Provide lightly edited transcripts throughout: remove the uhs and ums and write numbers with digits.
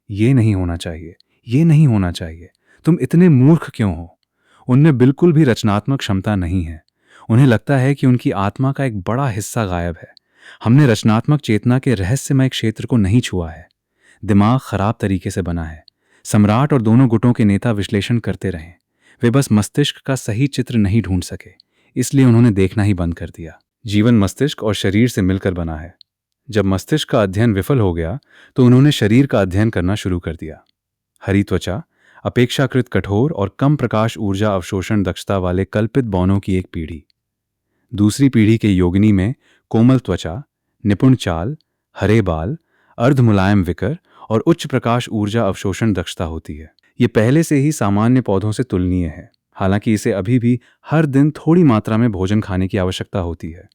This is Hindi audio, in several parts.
ये नहीं होना चाहिए, ये नहीं होना चाहिए, तुम इतने मूर्ख क्यों हो। उनमें बिल्कुल भी रचनात्मक क्षमता नहीं है। उन्हें लगता है कि उनकी आत्मा का एक बड़ा हिस्सा गायब है। हमने रचनात्मक चेतना के रहस्यमय क्षेत्र को नहीं छुआ है। दिमाग खराब तरीके से बना है। सम्राट और दोनों गुटों के नेता विश्लेषण करते रहे। वे बस मस्तिष्क का सही चित्र नहीं ढूंढ सके, इसलिए उन्होंने देखना ही बंद कर दिया। जीवन मस्तिष्क और शरीर से मिलकर बना है। जब मस्तिष्क का अध्ययन विफल हो गया तो उन्होंने शरीर का अध्ययन करना शुरू कर दिया। हरी त्वचा, अपेक्षाकृत कठोर और कम प्रकाश ऊर्जा अवशोषण दक्षता वाले कल्पित बौनों की एक पीढ़ी। दूसरी पीढ़ी के योगिनी में कोमल त्वचा, निपुण चाल, हरे बाल, अर्ध मुलायम विकर और उच्च प्रकाश ऊर्जा अवशोषण दक्षता होती है। ये पहले से ही सामान्य पौधों से तुलनीय है, हालांकि इसे अभी भी हर दिन थोड़ी मात्रा में भोजन खाने की आवश्यकता होती है।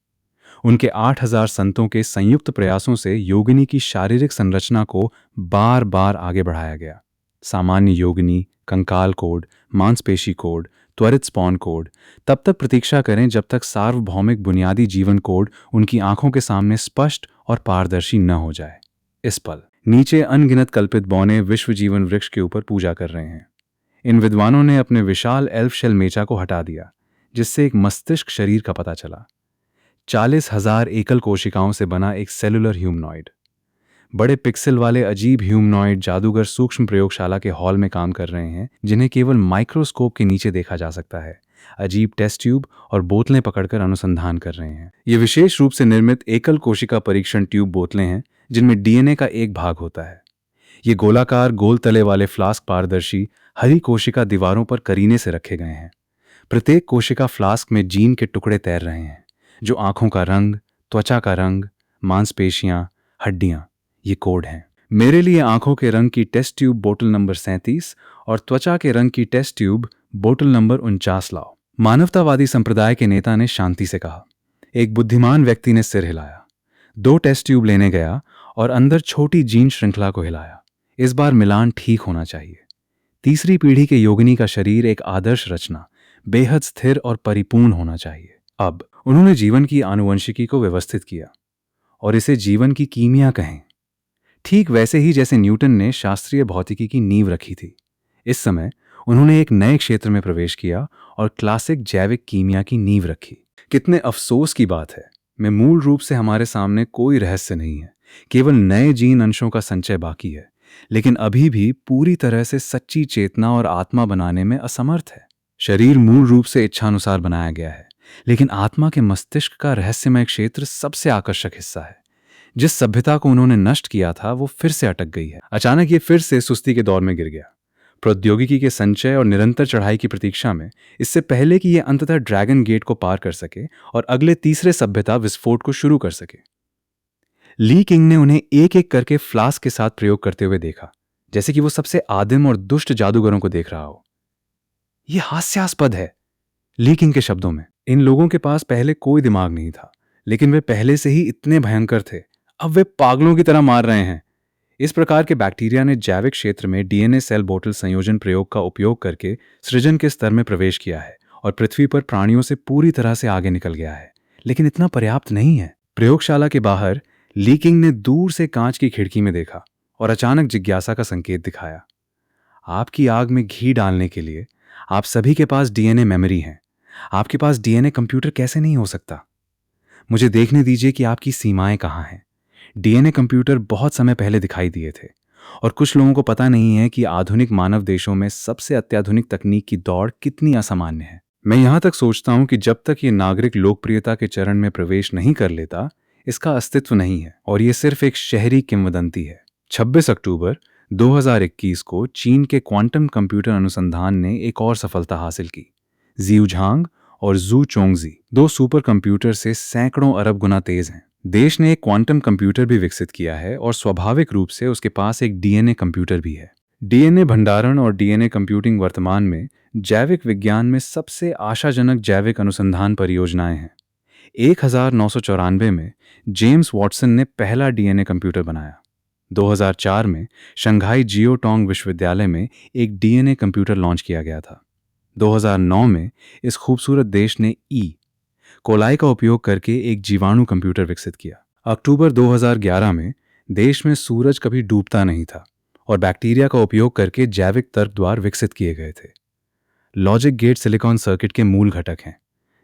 उनके 8000 संतों के संयुक्त प्रयासों से योगिनी की शारीरिक संरचना को बार बार आगे बढ़ाया गया। सामान्य योगिनी, कंकाल कोड, मांसपेशी कोड, त्वरित स्पॉन कोड, तब तक प्रतीक्षा करें जब तक सार्वभौमिक बुनियादी जीवन कोड उनकी आंखों के सामने स्पष्ट और पारदर्शी न हो जाए। इस पल नीचे अनगिनत कल्पित बौने विश्व जीवन वृक्ष के ऊपर पूजा कर रहे हैं। इन विद्वानों ने अपने विशाल एल्फ शेल मेचा को हटा दिया, जिससे एक मस्तिष्क शरीर का पता चला। 40,000 एकल कोशिकाओं से बना एक सेलुलर ह्यूमनॉइड। बड़े पिक्सल वाले अजीब ह्यूमनॉइड जादूगर सूक्ष्म प्रयोगशाला के हॉल में काम कर रहे हैं, जिन्हें केवल माइक्रोस्कोप के नीचे देखा जा सकता है। अजीब टेस्ट ट्यूब और बोतलें पकड़कर अनुसंधान कर रहे हैं। ये विशेष रूप से निर्मित एकल कोशिका परीक्षण ट्यूब बोतलें हैं, जिनमें डीएनए का एक भाग होता है। ये गोलाकार गोल तले वाले फ्लास्क पारदर्शी हरी कोशिका दीवारों पर करीने से रखे गए हैं। प्रत्येक कोशिका फ्लास्क में जीन के टुकड़े तैर रहे हैं, जो आंखों का रंग, त्वचा का रंग, मांसपेशियां, हड्डियां, ये कोड हैं। मेरे लिए आंखों के रंग की टेस्ट ट्यूब बोतल नंबर 37 और त्वचा के रंग की टेस्ट ट्यूब बोतल नंबर 49 लाओ। मानवतावादी संप्रदाय के नेता ने शांति से कहा। एक बुद्धिमान व्यक्ति ने सिर हिलाया, 2 टेस्ट ट्यूब लेने गया और अंदर छोटी जीन श्रृंखला को हिलाया। इस बार मिलान ठीक होना चाहिए। तीसरी पीढ़ी के योगिनी का शरीर एक आदर्श रचना, बेहद स्थिर और परिपूर्ण होना चाहिए। अब उन्होंने जीवन की आनुवंशिकी को व्यवस्थित किया और इसे जीवन की कीमिया कहें, ठीक वैसे ही जैसे न्यूटन ने शास्त्रीय भौतिकी की नींव रखी थी। इस समय उन्होंने एक नए क्षेत्र में प्रवेश किया और क्लासिक जैविक कीमिया की नींव रखी। कितने अफसोस की बात है, में मूल रूप से हमारे सामने कोई रहस्य नहीं है, केवल नए जीन अंशों का संचय बाकी है, लेकिन अभी भी पूरी तरह से सच्ची चेतना और आत्मा बनाने में असमर्थ है। शरीर मूल रूप से इच्छानुसार बनाया गया है, लेकिन आत्मा के मस्तिष्क का रहस्यमय क्षेत्र सबसे आकर्षक हिस्सा है। जिस सभ्यता को उन्होंने नष्ट किया था वो फिर से अटक गई है। अचानक ये फिर से सुस्ती के दौर में गिर गया। प्रौद्योगिकी के संचय और निरंतर चढ़ाई की प्रतीक्षा में, इससे पहले कि यह अंततः ड्रैगन गेट को पार कर सके और अगले तीसरे सभ्यता विस्फोट को शुरू कर सके। ली किंग ने उन्हें एक एक करके फ्लास्क के साथ प्रयोग करते हुए देखा, जैसे कि वो सबसे आदिम और दुष्ट जादूगरों को देख रहा हो। यह हास्यास्पद है, ली किंग के शब्दों में। इन लोगों के पास पहले कोई दिमाग नहीं था, लेकिन वे पहले से ही इतने भयंकर थे। अब वे पागलों की तरह मार रहे हैं। इस प्रकार के बैक्टीरिया ने जैविक क्षेत्र में डीएनए सेल बोतल संयोजन प्रयोग का उपयोग करके सृजन के स्तर में प्रवेश किया है और पृथ्वी पर प्राणियों से पूरी तरह से आगे निकल गया है। लेकिन इतना पर्याप्त नहीं है। प्रयोगशाला के बाहर ली किंग ने दूर से कांच की खिड़की में देखा और अचानक जिज्ञासा का संकेत दिखाया। आपकी आग में घी डालने के लिए आप सभी के पास डीएनए मेमोरी है। आपके पास डीएनए कंप्यूटर कैसे नहीं हो सकता? मुझे देखने दीजिए कि आपकी सीमाएं कहाँ हैं। डीएनए कंप्यूटर बहुत समय पहले दिखाई दिए थे, और कुछ लोगों को पता नहीं है कि आधुनिक मानव देशों में सबसे अत्याधुनिक तकनीक की दौड़ कितनी असामान्य है। मैं यहां तक सोचता हूं कि जब तक ये नागरिक लोकप्रियता के चरण में प्रवेश नहीं कर लेता, इसका अस्तित्व नहीं है और ये सिर्फ एक शहरी किंवदंती है। 26 अक्टूबर 2021 को चीन के क्वांटम कंप्यूटर अनुसंधान ने एक और सफलता हासिल की। जियू झांग और जू चोंगजी 2 सुपर कंप्यूटर से सैकड़ों अरब गुना तेज हैं। देश ने एक क्वांटम कंप्यूटर भी विकसित किया है और स्वाभाविक रूप से उसके पास एक डीएनए कंप्यूटर भी है। डीएनए भंडारण और डीएनए कंप्यूटिंग वर्तमान में जैविक विज्ञान में सबसे आशाजनक जैविक अनुसंधान परियोजनाएं हैं। 1994 में जेम्स वॉटसन ने पहला डीएनए कंप्यूटर बनाया। 2004 में शंघाई जियोटोंग विश्वविद्यालय में एक डीएनए कंप्यूटर लॉन्च किया गया था। 2009 में इस खूबसूरत देश ने कोलाई का उपयोग करके एक जीवाणु कंप्यूटर विकसित किया। अक्टूबर 2011 में देश में सूरज कभी डूबता नहीं था और बैक्टीरिया का उपयोग करके जैविक तर्क द्वार विकसित किए गए थे। लॉजिक गेट सिलिकॉन सर्किट के मूल घटक हैं,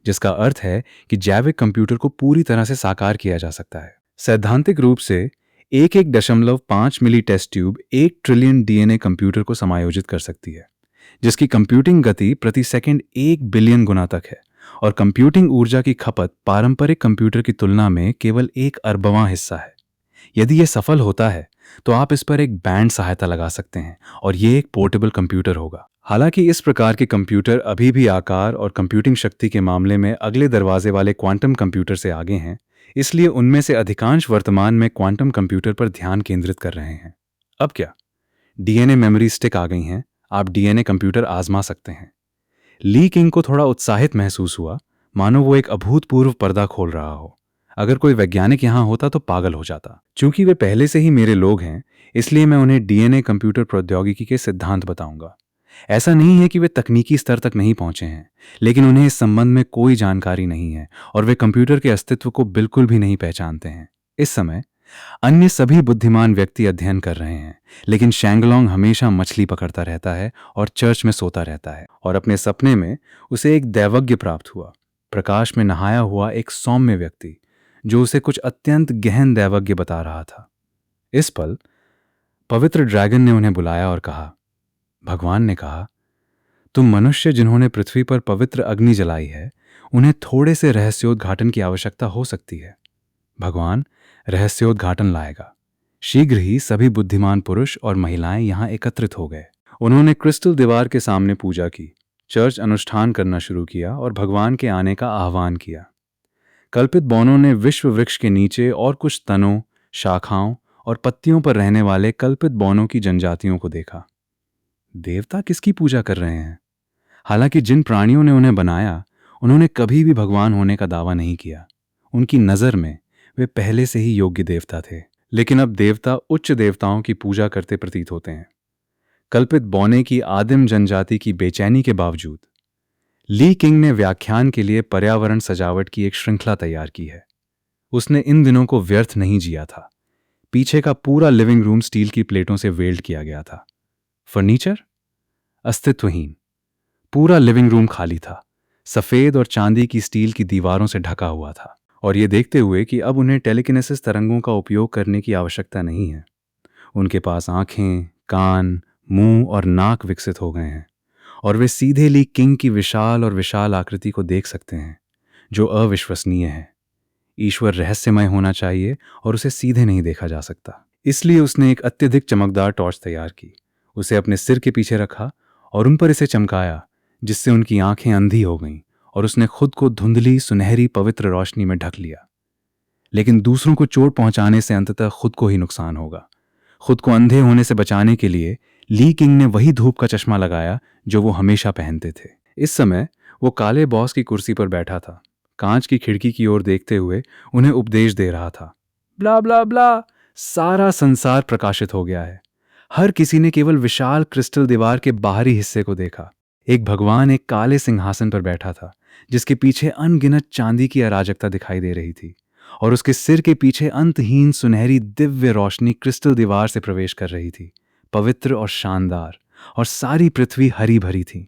जिसका अर्थ है कि जैविक कंप्यूटर को पूरी तरह से साकार किया जा सकता है। सैद्धांतिक रूप से 1.5 milli test tube 1 trillion DNA computer को समायोजित कर सकती है, जिसकी कंप्यूटिंग गति प्रति सेकंड 1 बिलियन गुना तक है, और कंप्यूटिंग ऊर्जा की खपत पारंपरिक कंप्यूटर की तुलना में केवल 1/4वां हिस्सा है। यदि यह सफल होता है तो आप इस पर एक बैंड सहायता लगा सकते हैं और ये एक पोर्टेबल कंप्यूटर होगा। हालांकि इस प्रकार के कंप्यूटर अभी भी आकार और कंप्यूटिंग शक्ति के मामले में अगले दरवाजे वाले क्वांटम कंप्यूटर से आगे हैं, इसलिए उनमें से अधिकांश वर्तमान में क्वांटम कंप्यूटर पर ध्यान केंद्रित कर रहे हैं। अब क्या, डीएनए मेमोरी स्टिक आ गई हैं, आप डीएनए कंप्यूटर आजमा सकते हैं। ली किंग को थोड़ा उत्साहित महसूस हुआ, मानो वो एक अभूतपूर्व पर्दा खोल रहा हो। अगर कोई वैज्ञानिक यहां होता तो पागल हो जाता। चूंकि वे पहले से ही मेरे लोग हैं, इसलिए मैं उन्हें डीएनए कंप्यूटर प्रौद्योगिकी के सिद्धांत बताऊंगा। ऐसा नहीं है कि वे तकनीकी स्तर तक नहीं पहुंचे हैं, लेकिन उन्हें इस संबंध में कोई जानकारी नहीं है और वे कंप्यूटर के अस्तित्व को बिल्कुल भी नहीं पहचानते हैं। इस समय अन्य सभी बुद्धिमान व्यक्ति अध्ययन कर रहे हैं, लेकिन शैंगलोंग हमेशा मछली पकड़ता रहता है और चर्च में सोता रहता है। और अपने सपने में उसे एक दैवज्ञ प्राप्त हुआ, प्रकाश में नहाया हुआ एक सौम्य व्यक्ति जो उसे कुछ अत्यंत गहन दैवज्ञ बता रहा था। इस पल पवित्र ड्रैगन ने उन्हें बुलाया और कहा, भगवान ने कहा, तुम मनुष्य जिन्होंने पृथ्वी पर पवित्र अग्नि जलाई है, उन्हें थोड़े से रहस्योद्घाटन की आवश्यकता हो सकती है। भगवान रहस्योद्घाटन लाएगा। शीघ्र ही सभी बुद्धिमान पुरुष और महिलाएं यहां एकत्रित हो गए। उन्होंने क्रिस्टल दीवार के सामने पूजा की, चर्च अनुष्ठान करना शुरू किया और भगवान के आने का आह्वान किया। कल्पित बौनों ने विश्व वृक्ष के नीचे और कुछ तनों, शाखाओं और पत्तियों पर रहने वाले कल्पित बौनों की जनजातियों को देखा। देवता किसकी पूजा कर रहे हैं? हालांकि जिन प्राणियों ने उन्हें बनाया, उन्होंने कभी भी भगवान होने का दावा नहीं किया। उनकी नज़र में वे पहले से ही योग्य देवता थे, लेकिन अब देवता उच्च देवताओं की पूजा करते प्रतीत होते हैं। कल्पित बौने की आदिम जनजाति की बेचैनी के बावजूद ली किंग ने व्याख्यान के लिए पर्यावरण सजावट की एक श्रृंखला तैयार की है। उसने इन दिनों को व्यर्थ नहीं जिया था। पीछे का पूरा लिविंग रूम स्टील की प्लेटों से वेल्ड किया गया था। फर्नीचर अस्तित्वहीन। पूरा लिविंग रूम खाली था, सफेद और चांदी की स्टील की दीवारों से ढका हुआ था। और ये देखते हुए कि अब उन्हें टेलीकिनेसिस तरंगों का उपयोग करने की आवश्यकता नहीं है। उनके पास आंखें, कान, मुंह और नाक विकसित हो गए हैं और वे सीधे ली किंग की विशाल और विशाल आकृति को देख सकते हैं, जो अविश्वसनीय है। ईश्वर रहस्यमय होना चाहिए और उसे सीधे नहीं देखा जा सकता। इसलिए उसने एक अत्यधिक चमकदार टॉर्च तैयार की, उसे अपने सिर के पीछे रखा और उन पर इसे चमकाया, जिससे उनकी आंखें अंधी हो गईं और उसने खुद को धुंधली सुनहरी पवित्र रोशनी में ढक लिया। लेकिन दूसरों को चोट पहुंचाने से अंततः खुद को ही नुकसान होगा। खुद को अंधे होने से बचाने के लिए ली किंग ने वही धूप का चश्मा लगाया जो वो हमेशा पहनते थे। इस समय वो काले बॉस की कुर्सी पर बैठा था, कांच की खिड़की की ओर देखते हुए उन्हें उपदेश दे रहा था। ब्ला ब्ला ब्ला, सारा संसार प्रकाशित हो गया है। हर किसी ने केवल विशाल क्रिस्टल दीवार के बाहरी हिस्से को देखा। एक भगवान एक काले सिंहासन पर बैठा था, जिसके पीछे अनगिनत चांदी की अराजकता दिखाई दे रही थी, और उसके सिर के पीछे अंतहीन सुनहरी दिव्य रोशनी क्रिस्टल दीवार से प्रवेश कर रही थी, पवित्र और शानदार। और सारी पृथ्वी हरी भरी थी।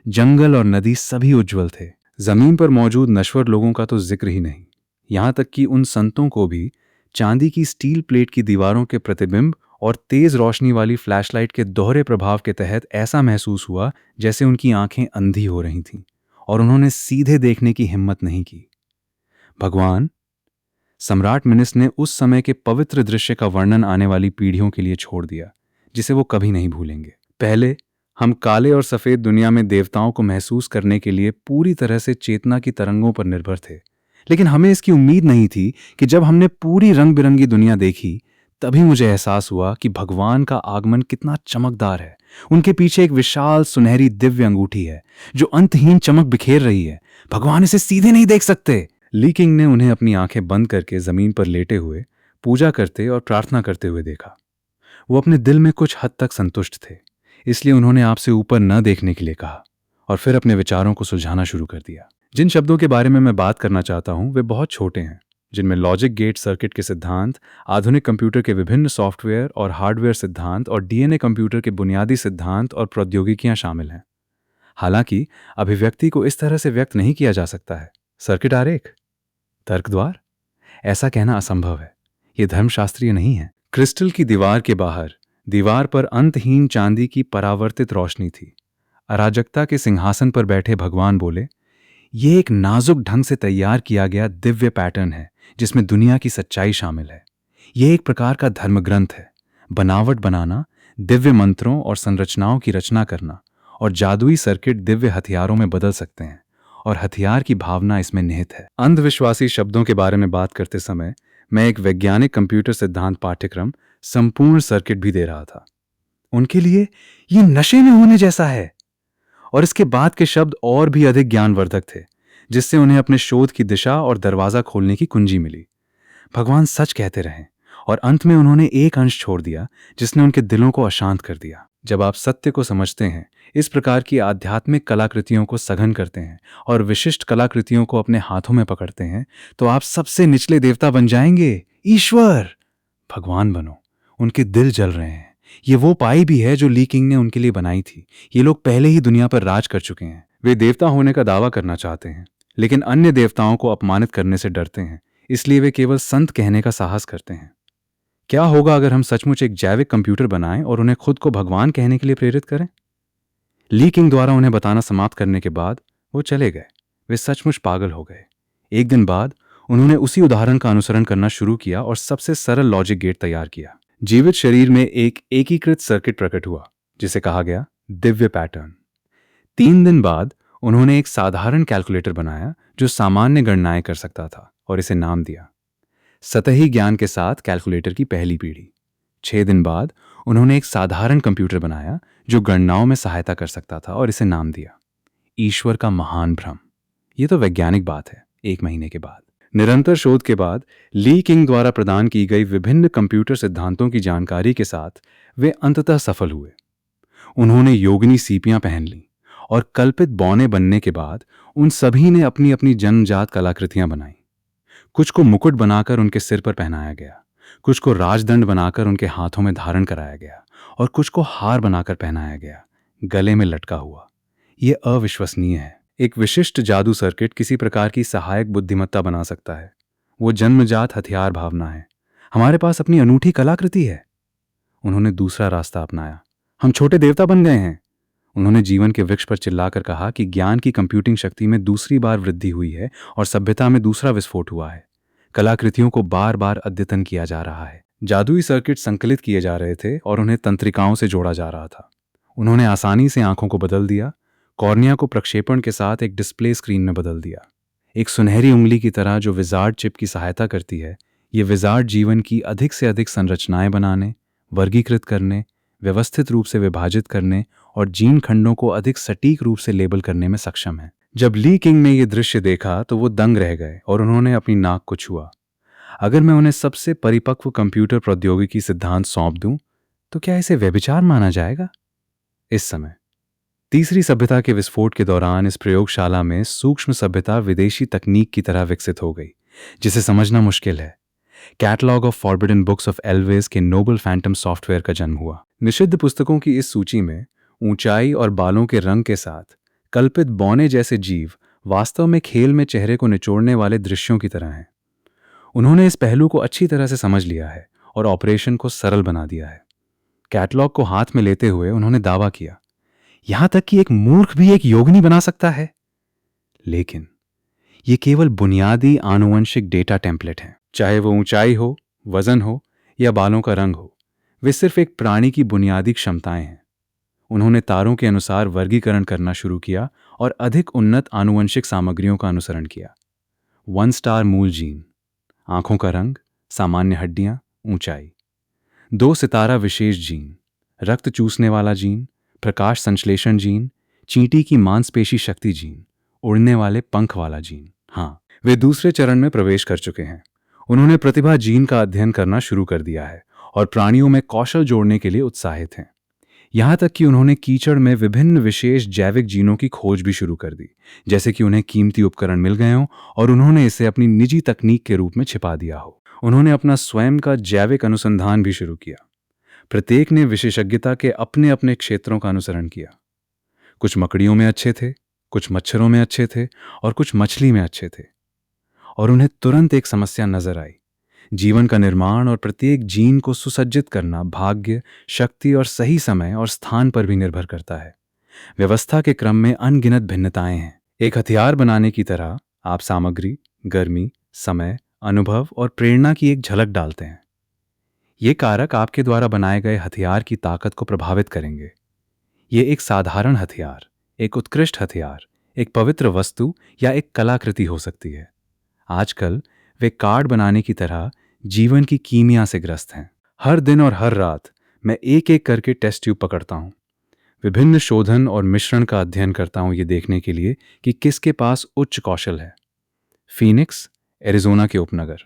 जंगल और नदी सभी उज्जवल थे। जमीन पर मौजूद नश्वर लोगों का तो जिक्र ही नहीं। यहां तक कि उन संतों को भी चांदी की स्टील प्लेट की दीवारों के प्रतिबिंब और तेज रोशनी वाली फ्लैशलाइट के दोहरे प्रभाव के तहत ऐसा महसूस हुआ जैसे उनकी आंखें अंधी हो रही थीं और उन्होंने सीधे देखने की हिम्मत नहीं की। भगवान, सम्राट मिनिस ने उस समय के पवित्र दृश्य का वर्णन आने वाली पीढ़ियों के लिए छोड़ दिया, जिसे वो कभी नहीं भूलेंगे। पहले हम काले और सफेद दुनिया में देवताओं को महसूस करने के लिए पूरी तरह से चेतना की तरंगों पर निर्भर थे, लेकिन हमें इसकी उम्मीद नहीं थी कि जब हमने पूरी रंग बिरंगी दुनिया देखी, तभी मुझे एहसास हुआ कि भगवान का आगमन कितना चमकदार है। उनके पीछे एक विशाल सुनहरी दिव्य अंगूठी है जो अंतहीन चमक बिखेर रही है। भगवान इसे सीधे नहीं देख सकते। ली किंग ने उन्हें अपनी आंखें बंद करके जमीन पर लेटे हुए पूजा करते और प्रार्थना करते हुए देखा। वो अपने दिल में कुछ हद तक संतुष्ट थे, इसलिए उन्होंने आपसे ऊपर न देखने के लिए कहा और फिर अपने विचारों को सुलझाना शुरू कर दिया। जिन शब्दों के बारे में मैं बात करना चाहता हूं वे बहुत छोटे हैं, जिनमें लॉजिक गेट सर्किट के सिद्धांत, आधुनिक कंप्यूटर के विभिन्न सॉफ्टवेयर और हार्डवेयर सिद्धांत और डीएनए कंप्यूटर के बुनियादी सिद्धांत और प्रौद्योगिकियां शामिल हैं। हालांकि अभिव्यक्ति को इस तरह से व्यक्त नहीं किया जा सकता है। सर्किट आरेख, तर्क द्वार, ऐसा कहना असंभव है। यह धर्मशास्त्रीय नहीं है। क्रिस्टल की दीवार के बाहर दीवार पर अंतहीन चांदी की परावर्तित रोशनी थी। अराजकता के सिंहासन पर बैठे भगवान बोले, यह एक नाजुक ढंग से तैयार किया गया दिव्य पैटर्न है जिसमें दुनिया की सच्चाई शामिल है। यह एक प्रकार का धर्मग्रंथ है। बनावट बनाना, दिव्य मंत्रों और संरचनाओं की रचना करना और जादुई सर्किट दिव्य हथियारों में बदल सकते हैं, और हथियार की भावना इसमें निहित है। अंधविश्वासी शब्दों के बारे में बात करते समय मैं एक वैज्ञानिक कंप्यूटर सिद्धांत पाठ्यक्रम संपूर्ण सर्किट भी दे रहा था। उनके लिए ये नशे में होने जैसा है। और इसके बाद के शब्द और भी अधिक ज्ञानवर्धक थे, जिससे उन्हें अपने शोध की दिशा और दरवाजा खोलने की कुंजी मिली। भगवान सच कहते रहे और अंत में उन्होंने एक अंश छोड़ दिया जिसने उनके दिलों को अशांत कर दिया। जब आप सत्य को समझते हैं, इस प्रकार की आध्यात्मिक कलाकृतियों को सघन करते हैं और विशिष्ट कलाकृतियों को अपने हाथों में पकड़ते हैं, तो आप सबसे निचले देवता बन जाएंगे। ईश्वर, भगवान बनो। उनके दिल जल रहे हैं। ये वो पाई भी है जो ली किंग ने उनके लिए बनाई थी। ये लोग पहले ही दुनिया पर राज कर चुके हैं। वे देवता होने का दावा करना चाहते हैं, लेकिन अन्य देवताओं को अपमानित करने से डरते हैं, इसलिए वे केवल संत कहने का साहस करते हैं। क्या होगा अगर हम सचमुच एक जैविक कंप्यूटर बनाएं और उन्हें खुद को भगवान कहने के लिए प्रेरित करें? ली किंग द्वारा उन्हें बताना समाप्त करने के बाद वो चले गए। वे सचमुच पागल हो गए। एक दिन बाद उन्होंने उसी उदाहरण का अनुसरण करना शुरू किया और सबसे सरल लॉजिक गेट तैयार किया। जीवित शरीर में एक एकीकृत सर्किट प्रकट हुआ, जिसे कहा गया दिव्य पैटर्न। 3 दिन बाद उन्होंने एक साधारण कैलकुलेटर बनाया जो सामान्य गणनाएं कर सकता था, और इसे नाम दिया सतही ज्ञान के साथ कैलकुलेटर की पहली पीढ़ी। 6 दिन बाद उन्होंने एक साधारण कंप्यूटर बनाया जो गणनाओं में सहायता कर सकता था, और इसे नाम दिया ईश्वर का महान भ्रम। यह तो वैज्ञानिक बात है। 1 महीने के बाद निरंतर शोध के बाद ली किंग द्वारा प्रदान की गई विभिन्न कंप्यूटर सिद्धांतों की जानकारी के साथ वे अंततः सफल हुए। उन्होंने योगिनी सीपियां पहन ली और कल्पित बौने बनने के बाद उन सभी ने अपनी अपनी जन्मजात कलाकृतियां बनाई। कुछ को मुकुट बनाकर उनके सिर पर पहनाया गया, कुछ को राजदंड बनाकर उनके हाथों में धारण कराया गया, और कुछ को हार बनाकर पहनाया गया, गले में लटका हुआ। यह अविश्वसनीय है। एक विशिष्ट जादू सर्किट किसी प्रकार की सहायक बुद्धिमत्ता बना सकता है। वो जन्मजात हथियार भावना है। हमारे पास अपनी अनूठी कलाकृति है। उन्होंने दूसरा रास्ता अपनाया। हम छोटे देवता बन गए हैं। उन्होंने जीवन के वृक्ष पर चिल्लाकर कहा कि ज्ञान की कंप्यूटिंग शक्ति में दूसरी बार वृद्धि हुई है और सभ्यता में दूसरा विस्फोट हुआ है। कलाकृतियों को बार बार अद्यतन किया जा रहा है। जादुई सर्किट संकलित किए जा रहे थे और उन्हें तंत्रिकाओं से जोड़ा जा रहा था। उन्होंने आसानी से आंखों को बदल दिया, कॉर्निया को प्रक्षेपण के साथ एक डिस्प्ले स्क्रीन में बदल दिया। एक सुनहरी उंगली की तरह जो विजार्ड चिप की सहायता करती है, ये विजार्ड जीवन की अधिक से अधिक संरचनाएं बनाने, वर्गीकृत करने, व्यवस्थित रूप से विभाजित करने और जीन खंडों को अधिक सटीक रूप से लेबल करने में सक्षम है। जब ली किंग ने यह दृश्य देखा तो वो दंग रह गए और उन्होंने अपनी नाक को छुआ। अगर मैं उन्हें सबसे परिपक्व कंप्यूटर प्रौद्योगिकी सिद्धांत सौंप दूं, तो क्या इसे व्यभिचार माना जाएगा? इस समय तीसरी सभ्यता के विस्फोट के दौरान इस प्रयोगशाला में सूक्ष्म सभ्यता विदेशी तकनीक की तरह विकसित हो गई, जिसे समझना मुश्किल है। Catalogue of forbidden books of Alves के नोबल फैंटम सॉफ्टवेयर का जन्म हुआ। निषिद्ध पुस्तकों की इस सूची में ऊंचाई और बालों के रंग के साथ कल्पित बौने जैसे जीव वास्तव में खेल में चेहरे को निचोड़ने वाले दृश्यों की तरह हैं। उन्होंने इस पहलू को अच्छी तरह से समझ लिया है और ऑपरेशन को सरल बना दिया है। कैटलॉग को हाथ में लेते हुए उन्होंने दावा किया, यहां तक कि एक मूर्ख भी एक योगिनी बना सकता है। लेकिन ये केवल बुनियादी आनुवंशिक डेटा टेम्पलेट हैं। चाहे वो ऊंचाई हो, वजन हो या बालों का रंग हो, वे सिर्फ एक प्राणी की बुनियादी क्षमताएं हैं। उन्होंने तारों के अनुसार वर्गीकरण करना शुरू किया और अधिक उन्नत आनुवंशिक सामग्रियों का अनुसरण किया। 1 स्टार मूल जीन, आंखों का रंग, सामान्य हड्डियां, ऊंचाई। 2 सितारा विशेष जीन, रक्त चूसने वाला जीन, प्रकाश संश्लेषण जीन, चींटी की मांसपेशी शक्ति जीन, उड़ने वाले पंख वाला जीन। हाँ, वे दूसरे चरण में प्रवेश कर चुके हैं। उन्होंने प्रतिभा जीन का अध्ययन करना शुरू कर दिया है और प्राणियों में कौशल जोड़ने के लिए उत्साहित हैं। यहाँ तक कि उन्होंने कीचड़ में विभिन्न विशेष जैविक जीनों की खोज भी शुरू कर दी, जैसे कि उन्हें कीमती उपकरण मिल गए हों और उन्होंने इसे अपनी निजी तकनीक के रूप में छिपा दिया हो। उन्होंने अपना स्वयं का जैविक अनुसंधान भी शुरू किया। प्रत्येक ने विशेषज्ञता के अपने अपने क्षेत्रों का अनुसरण किया। कुछ मकड़ियों में अच्छे थे, कुछ मच्छरों में अच्छे थे और कुछ मछली में अच्छे थे। और उन्हें तुरंत एक समस्या नजर आई। जीवन का निर्माण और प्रत्येक जीन को सुसज्जित करना भाग्य, शक्ति और सही समय और स्थान पर भी निर्भर करता है। व्यवस्था के क्रम में अनगिनत भिन्नताएं हैं। एक हथियार बनाने की तरह आप सामग्री, गर्मी, समय, अनुभव और प्रेरणा की एक झलक डालते हैं। ये कारक आपके द्वारा बनाए गए हथियार की ताकत को प्रभावित करेंगे। ये एक साधारण हथियार, एक उत्कृष्ट हथियार, एक पवित्र वस्तु या एक कलाकृति हो सकती है। आजकल वे कार्ड बनाने की तरह जीवन की कीमिया से ग्रस्त हैं। हर दिन और हर रात मैं एक एक करके टेस्ट ट्यूब पकड़ता हूँ। विभिन्न शोधन और मिश्रण का अध्ययन करता हूँ, ये देखने के लिए कि किसके पास उच्च कौशल है। फीनिक्स, एरिजोना के उपनगर।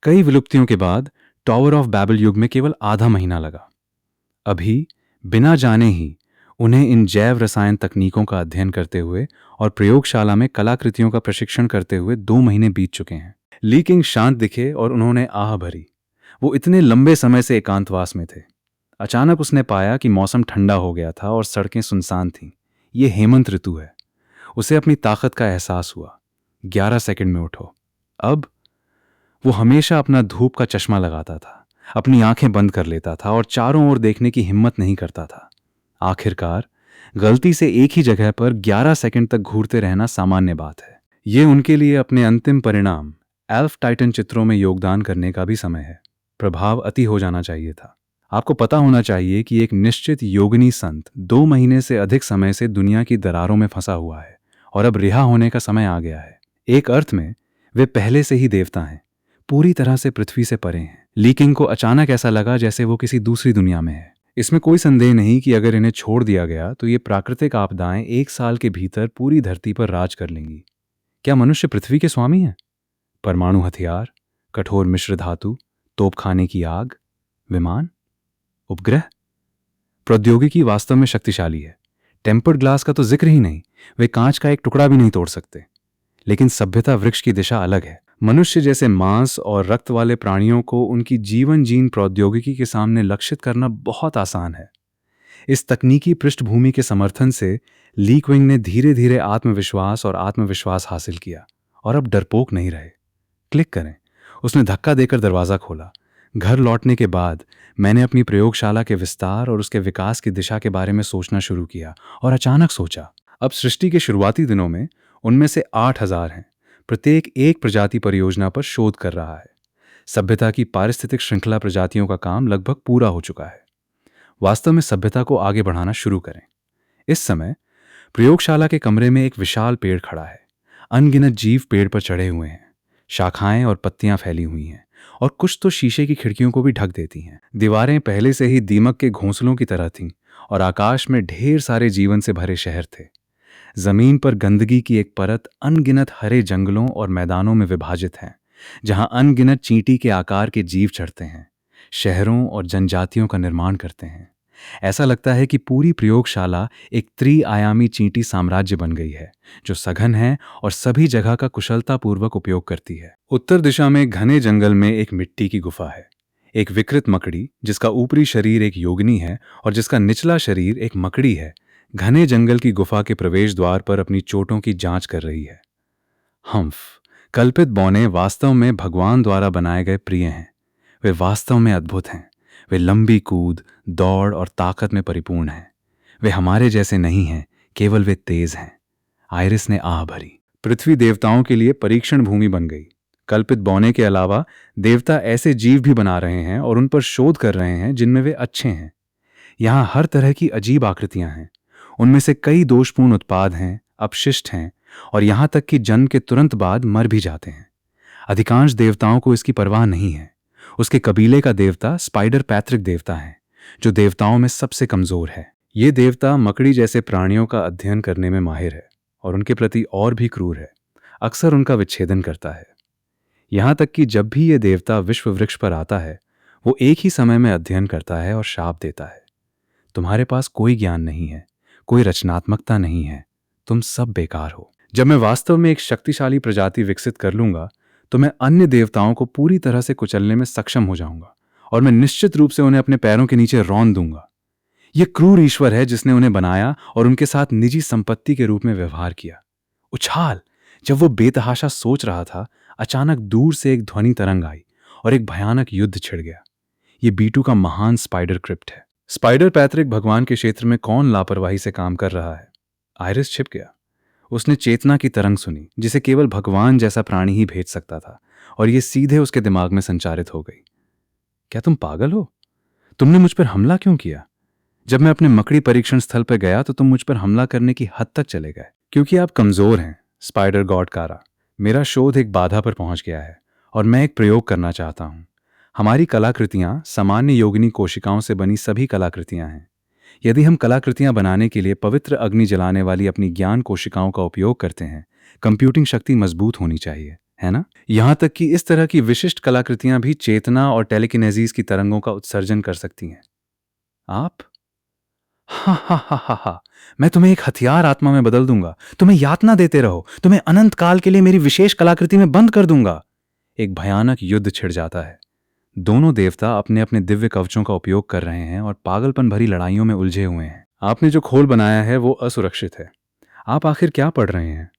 कई विलुप्तियों के बाद टॉवर ऑफ बैबल युग में केवल आधा महीना लगा। अभी बिना जाने ही उन्हें इन जैव रसायन तकनीकों का अध्ययन करते हुए और प्रयोगशाला में कलाकृतियों का प्रशिक्षण करते हुए 2 महीने बीत चुके हैं। ली किंग शांत दिखे और उन्होंने आह भरी। वो इतने लंबे समय से एकांतवास में थे। अचानक उसने पाया कि मौसम ठंडा हो गया था और सड़कें सुनसान थीं। ये हेमंत ऋतु है। उसे अपनी ताकत का एहसास हुआ। 11 सेकंड में उठो। अब वो हमेशा अपना धूप का चश्मा लगाता था, अपनी आंखें बंद कर लेता था और चारों ओर देखने की हिम्मत नहीं करता था। आखिरकार गलती से एक ही जगह पर 11 सेकंड तक घूरते रहना सामान्य बात है। ये उनके लिए अपने अंतिम परिणाम एल्फ टाइटन चित्रों में योगदान करने का भी समय है। प्रभाव अति हो जाना चाहिए था। आपको पता होना चाहिए कि एक निश्चित योगिनी संत 2 महीने से अधिक समय से दुनिया की दरारों में फंसा हुआ है और अब रिहा होने का समय आ गया है। एक अर्थ में वे पहले से ही देवता हैं, पूरी तरह से पृथ्वी से परे हैं। ली किंग को अचानक ऐसा लगा जैसे वो किसी दूसरी दुनिया में है। इसमें कोई संदेह नहीं कि अगर इन्हें छोड़ दिया गया तो ये प्राकृतिक आपदाएं 1 साल के भीतर पूरी धरती पर राज कर लेंगी। क्या मनुष्य पृथ्वी के स्वामी हैं? परमाणु हथियार, कठोर मिश्र धातु, तोपखाने की आग, विमान, उपग्रह। प्रौद्योगिकी वास्तव में शक्तिशाली है। टेम्पर्ड ग्लास का तो जिक्र ही नहीं, वे कांच का एक टुकड़ा भी नहीं तोड़ सकते। लेकिन सभ्यता वृक्ष की दिशा अलग है। मनुष्य जैसे मांस और रक्त वाले प्राणियों को उनकी जीवन जीन प्रौद्योगिकी के सामने लक्षित करना बहुत आसान है। इस तकनीकी पृष्ठभूमि के समर्थन से ली क्विंग ने धीरे धीरे आत्मविश्वास हासिल किया और अब डरपोक नहीं रहे। क्लिक करें। उसने धक्का देकर दरवाजा खोला। घर लौटने के बाद मैंने अपनी प्रयोगशाला के विस्तार और उसके विकास की दिशा के बारे में सोचना शुरू किया और अचानक सोचा, अब सृष्टि के शुरुआती दिनों में उनमें से 8000 हैं। प्रत्येक एक प्रजाति परियोजना पर शोध कर रहा है। सभ्यता की पारिस्थितिक श्रृंखला प्रजातियों का काम लगभग पूरा हो चुका है। वास्तव में सभ्यता को आगे बढ़ाना शुरू करें। इस समय प्रयोगशाला के कमरे में एक विशाल पेड़ खड़ा है। अनगिनत जीव पेड़ पर चढ़े हुए हैं। शाखाएं और पत्तियां फैली हुई हैं और कुछ तो शीशे की खिड़कियों को भी ढक देती हैं। दीवारें पहले से ही दीमक के घोंसलों की तरह थीं और आकाश में ढेर सारे जीवन से भरे शहर थे। जमीन पर गंदगी की एक परत अनगिनत हरे जंगलों और मैदानों में विभाजित है, जहां अनगिनत चींटी के आकार के जीव चढ़ते हैं, शहरों और जनजातियों का निर्माण करते हैं। ऐसा लगता है कि पूरी प्रयोगशाला एक त्रिआयामी चींटी साम्राज्य बन गई है, जो सघन है और सभी जगह का कुशलतापूर्वक उपयोग करती है। उत्तर दिशा में घने जंगल में एक मिट्टी की गुफा है। एक विकृत मकड़ी, जिसका ऊपरी शरीर एक योगिनी है और जिसका निचला शरीर एक मकड़ी है, घने जंगल की गुफा के प्रवेश द्वार पर अपनी चोटों की जांच कर रही है। हम्फ, कल्पित बौने वास्तव में भगवान द्वारा बनाए गए प्रिय हैं। वे वास्तव में अद्भुत हैं। वे लंबी कूद, दौड़ और ताकत में परिपूर्ण हैं। वे हमारे जैसे नहीं हैं, केवल वे तेज हैं। आयरिस ने आह भरी। पृथ्वी देवताओं के लिए परीक्षण भूमि बन गई। कल्पित बौने के अलावा देवता ऐसे जीव भी बना रहे हैं और उन पर शोध कर रहे हैं जिनमें वे अच्छे हैं। यहाँ हर तरह की अजीब आकृतियां हैं। उनमें से कई दोषपूर्ण उत्पाद हैं, अपशिष्ट हैं और यहाँ तक कि जन्म के तुरंत बाद मर भी जाते हैं। अधिकांश देवताओं को इसकी परवाह नहीं है। उसके कबीले का देवता स्पाइडर पैत्रिक देवता है, जो देवताओं में सबसे कमजोर है। ये देवता मकड़ी जैसे प्राणियों का अध्ययन करने में माहिर है और उनके प्रति और भी क्रूर है। अक्सर उनका विच्छेदन करता है। यहाँ तक कि जब भी ये देवता विश्व वृक्ष पर आता है, वो एक ही समय में अध्ययन करता है और शाप देता है। तुम्हारे पास कोई ज्ञान नहीं है, कोई रचनात्मकता नहीं है, तुम सब बेकार हो। जब मैं वास्तव में एक शक्तिशाली प्रजाति विकसित कर लूंगा तो मैं अन्य देवताओं को पूरी तरह से कुचलने में सक्षम हो जाऊंगा और मैं निश्चित रूप से उन्हें अपने पैरों के नीचे रौंद दूंगा। यह क्रूर ईश्वर है जिसने उन्हें बनाया और उनके साथ निजी संपत्ति के रूप में व्यवहार किया। उछाल! जब वो बेतहाशा सोच रहा था, अचानक दूर से एक ध्वनि तरंग आई और एक भयानक युद्ध छिड़ गया। ये बीटू का महान स्पाइडर क्रिप्ट है। स्पाइडर पैतृक भगवान के क्षेत्र में कौन लापरवाही से काम कर रहा है? आयरिस छिप गया। उसने चेतना की तरंग सुनी जिसे केवल भगवान जैसा प्राणी ही भेज सकता था, और ये सीधे उसके दिमाग में संचारित हो गई। क्या तुम पागल हो? तुमने मुझ पर हमला क्यों किया? जब मैं अपने मकड़ी परीक्षण स्थल पर गया तो तुम मुझ पर हमला करने की हद तक चले गए। क्योंकि आप कमजोर हैं, स्पाइडर गॉड कारा। मेरा शोध एक बाधा पर पहुंच गया है और मैं एक प्रयोग करना चाहता हूं। हमारी कलाकृतियां सामान्य योगिनी कोशिकाओं से बनी सभी कलाकृतियां हैं। यदि हम कलाकृतियां बनाने के लिए पवित्र अग्नि जलाने वाली अपनी ज्ञान कोशिकाओं का उपयोग करते हैं, कंप्यूटिंग शक्ति मजबूत होनी चाहिए, है ना? यहां तक कि इस तरह की विशिष्ट कलाकृतियां भी चेतना और टेलीकिनेसिस की तरंगों का उत्सर्जन कर सकती हैं। आप? हा हा हा हा हा। मैं तुम्हें एक हथियार आत्मा में बदल दूंगा। तुम्हें यातना देते रहो। तुम्हें अनंत काल के लिए मेरी विशेष कलाकृति में बंद कर दूंगा। एक भयानक युद्ध छिड़ जाता है। दोनों देवता अपने अपने दिव्य कवचों का उपयोग कर रहे हैं और पागलपन भरी लड़ाइयों में उलझे हुए हैं। आपने जो खोल बनाया है वो असुरक्षित है। आप आखिर क्या पढ़ रहे हैं?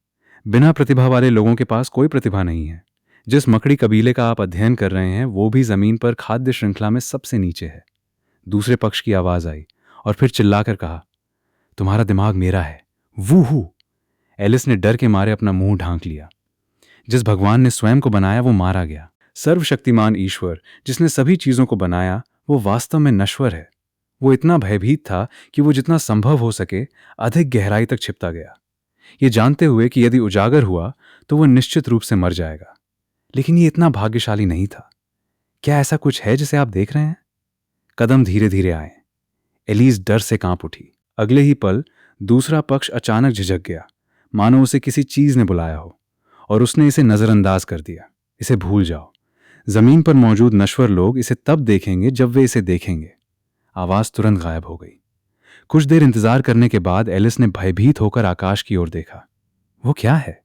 बिना प्रतिभा वाले लोगों के पास कोई प्रतिभा नहीं है। जिस मकड़ी कबीले का आप अध्ययन कर रहे हैं वो भी जमीन पर खाद्य श्रृंखला में सबसे नीचे है। दूसरे पक्ष की आवाज आई और फिर चिल्लाकर कहा, तुम्हारा दिमाग मेरा है। वूहू! एलिस ने डर के मारे अपना मुंह ढांक लिया। जिस भगवान ने स्वयं को बनाया वो मारा गया। सर्वशक्तिमान ईश्वर जिसने सभी चीजों को बनाया वो वास्तव में नश्वर है। वो इतना भयभीत था कि वो जितना संभव हो सके अधिक गहराई तक छिपता गया, ये जानते हुए कि यदि उजागर हुआ तो वो निश्चित रूप से मर जाएगा। लेकिन ये इतना भाग्यशाली नहीं था। क्या ऐसा कुछ है जिसे आप देख रहे हैं? कदम धीरे धीरे आए। एलिस डर से कांप उठी। अगले ही पल दूसरा पक्ष अचानक झिझक गया, मानो उसे किसी चीज ने बुलाया हो, और उसने इसे नजरअंदाज कर दिया। इसे भूल जाओ। जमीन पर मौजूद नश्वर लोग इसे तब देखेंगे जब वे इसे देखेंगे। आवाज तुरंत गायब हो गई। कुछ देर इंतजार करने के बाद एलिस ने भयभीत होकर आकाश की ओर देखा। वो क्या है?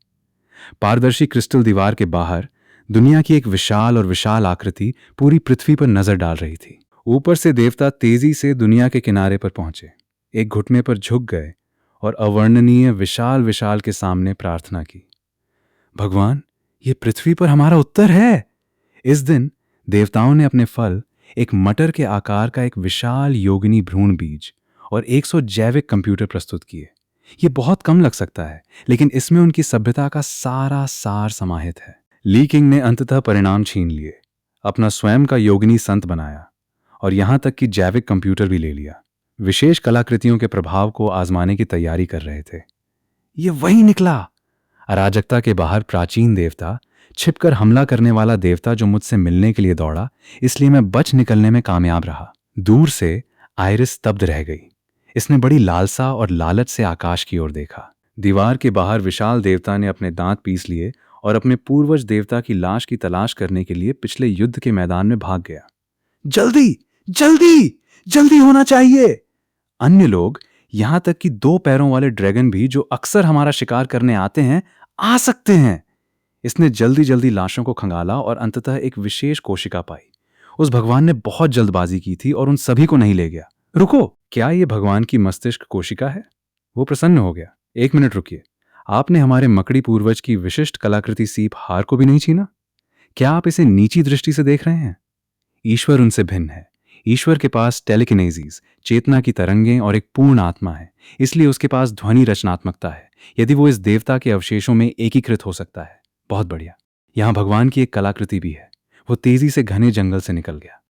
पारदर्शी क्रिस्टल दीवार के बाहर दुनिया की एक विशाल और विशाल आकृति पूरी पृथ्वी पर नजर डाल रही थी। ऊपर से देवता तेजी से दुनिया के किनारे पर पहुंचे, एक घुटने पर झुक गए और अवर्णनीय विशाल विशाल के सामने प्रार्थना की। भगवान, ये पृथ्वी पर हमारा उत्तर है। इस दिन देवताओं ने अपने फल, एक मटर के आकार का एक विशाल योगिनी भ्रूण बीज और 100 जैविक कंप्यूटर प्रस्तुत किए। ये बहुत कम लग सकता है, लेकिन इसमें उनकी सभ्यता का सारा सार समाहित है। ली किंग ने अंततः परिणाम छीन लिए, अपना स्वयं का योगिनी संत बनाया और यहां तक कि जैविक कंप्यूटर भी ले लिया। विशेष कलाकृतियों के प्रभाव को आजमाने की तैयारी कर रहे थे। ये वही निकला। अराजकता के बाहर प्राचीन देवता, छिपकर हमला करने वाला देवता जो मुझसे मिलने के लिए दौड़ा, इसलिए मैं बच निकलने में कामयाब रहा। दूर से आयरिस स्तब्ध रह गई। इसने बड़ी लालसा और लालच से आकाश की ओर देखा। दीवार के बाहर विशाल देवता ने अपने दांत पीस लिए और अपने पूर्वज देवता की लाश की तलाश करने के लिए पिछले युद्ध के मैदान में भाग गया। जल्दी जल्दी जल्दी होना चाहिए! अन्य लोग, यहां तक कि 2 पैरों वाले ड्रैगन भी जो अक्सर हमारा शिकार करने आते हैं, आ सकते हैं। इसने जल्दी जल्दी लाशों को खंगाला और अंततः एक विशेष कोशिका पाई। उस भगवान ने बहुत जल्दबाजी की थी और उन सभी को नहीं ले गया। रुको, क्या यह भगवान की मस्तिष्क कोशिका है? वो प्रसन्न हो गया। 1 मिनट रुकिए, आपने हमारे मकड़ी पूर्वज की विशिष्ट कलाकृति सीप हार को भी नहीं छीना? क्या आप इसे नीची दृष्टि से देख रहे हैं? ईश्वर उनसे भिन्न है। ईश्वर के पास टेलीकिनेसिस, चेतना की तरंगें और एक पूर्ण आत्मा है, इसलिए उसके पास ध्वनि रचनात्मकता है। यदि वो इस देवता के अवशेषों में एकीकृत हो सकता है, बहुत बढ़िया। यहां भगवान की एक कलाकृति भी है। वो तेजी से घने जंगल से निकल गया।